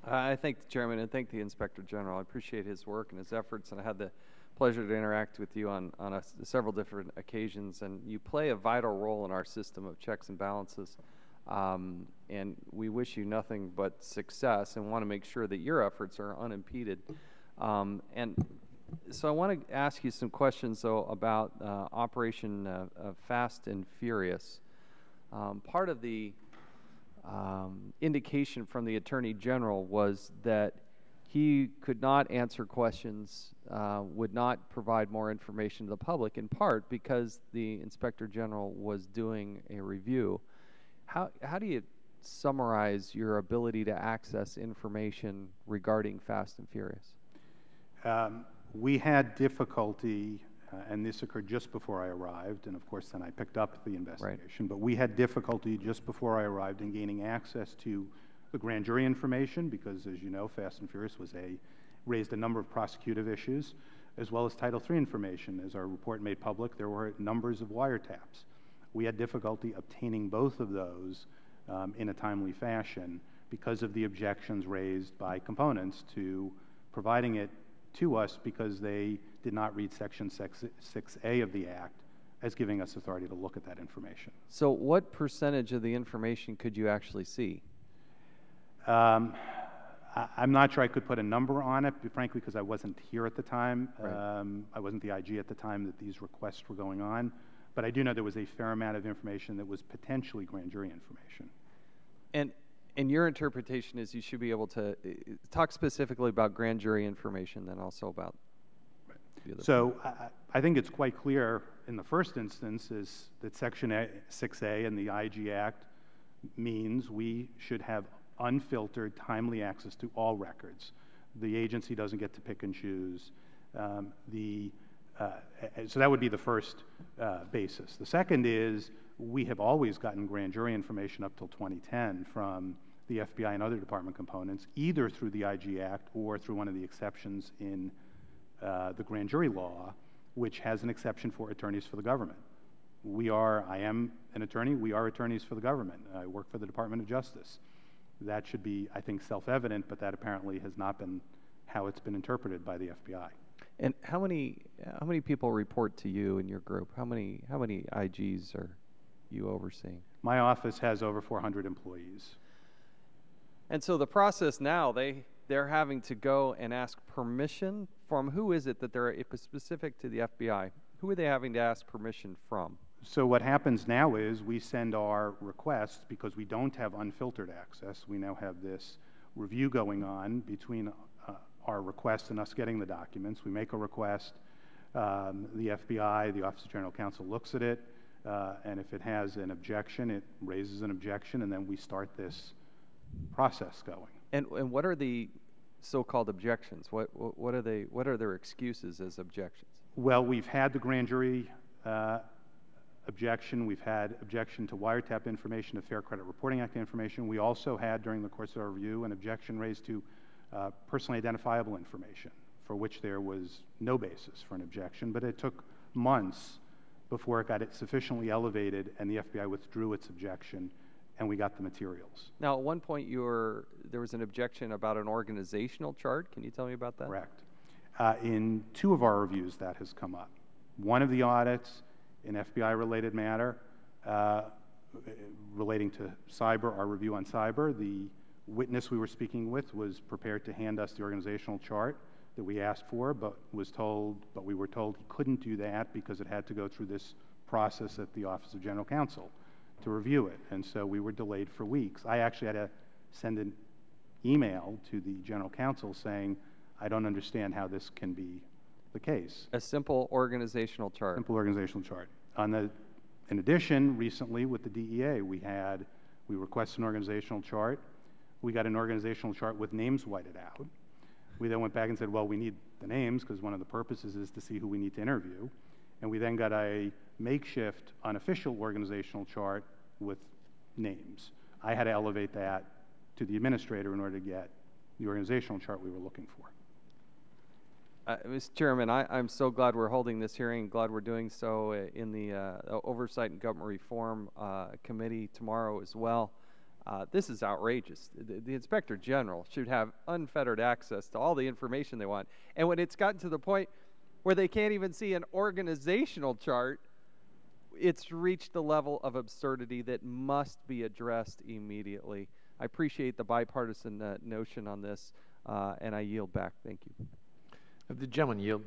I thank the Chairman and thank the Inspector General. I appreciate his work and his efforts, and I had the pleasure to interact with you on several different occasions, and you play a vital role in our system of checks and balances, and we wish you nothing but success and want to make sure that your efforts are unimpeded. And so I want to ask you some questions, though, about Operation Fast and Furious. Part of the indication from the Attorney General was that he could not answer questions, would not provide more information to the public, in part because the Inspector General was doing a review. How do you summarize your ability to access information regarding Fast and Furious? We had difficulty, and this occurred just before I arrived, and of course then I picked up the investigation, right. But we had difficulty just before I arrived in gaining access to the grand jury information because, as you know, Fast and Furious raised a number of prosecutive issues, as well as Title III information. As our report made public, there were numbers of wiretaps. We had difficulty obtaining both of those in a timely fashion because of the objections raised by components to providing it to us because they did not read Section 6A of the Act as giving us authority to look at that information. So what percentage of the information could you actually see? I'm not sure I could put a number on it, frankly, because I wasn't here at the time. Right. I wasn't the IG at the time that these requests were going on. But I do know there was a fair amount of information that was potentially grand jury information. And your interpretation is you should be able to talk specifically about grand jury information, then also about the other. So I think it's quite clear in the first instance is that Section 6A in the IG Act means we should have unfiltered, timely access to all records. The agency doesn't get to pick and choose. So that would be the first basis. The second is we have always gotten grand jury information up till 2010 from the FBI and other department components, either through the IG Act or through one of the exceptions in the grand jury law, which has an exception for attorneys for the government. I am an attorney, we are attorneys for the government. I work for the Department of Justice. That should be, I think, self-evident, but that apparently has not been how it's been interpreted by the FBI. And how many people report to you in your group? How many IGs are you overseeing? My office has over 400 employees. And so the process now, they're having to go and ask permission from who is it that they're, if it's specific to the FBI, who are they having to ask permission from? So what happens now is we send our requests because we don't have unfiltered access. We now have this review going on between our request and us getting the documents. We make a request. The FBI, the Office of General Counsel, looks at it, and if it has an objection, it raises an objection, and then we start this process going. And what are the so-called objections? What are they? What are their excuses as objections? Well, we've had the grand jury objection. We've had objection to wiretap information, to Fair Credit Reporting Act information. We also had, during the course of our review, an objection raised to personally identifiable information, for which there was no basis for an objection, but it took months before it got sufficiently elevated and the FBI withdrew its objection and we got the materials. Now, at one point there was an objection about an organizational chart. Can you tell me about that? Correct. In two of our reviews that has come up. One of the audits, an FBI-related matter relating to cyber, our review on cyber, the witness we were speaking with was prepared to hand us the organizational chart that we asked for, but we were told he couldn't do that because it had to go through this process at the Office of General Counsel to review it, and so we were delayed for weeks. I actually had to send an email to the General Counsel saying, I don't understand how this can be the case. A simple organizational chart. Simple organizational chart. In addition, recently with the DEA, we requested an organizational chart. We got an organizational chart with names whited out. We then went back and said, well, we need the names because one of the purposes is to see who we need to interview. And we then got a makeshift, unofficial organizational chart with names. I had to elevate that to the administrator in order to get the organizational chart we were looking for. Mr. Chairman, I'm so glad we're holding this hearing, glad we're doing so in the Oversight and Government Reform Committee tomorrow as well. This is outrageous. The Inspector General should have unfettered access to all the information they want. And when it's gotten to the point where they can't even see an organizational chart, it's reached a level of absurdity that must be addressed immediately. I appreciate the bipartisan notion on this, and I yield back. Thank you. The gentleman yield.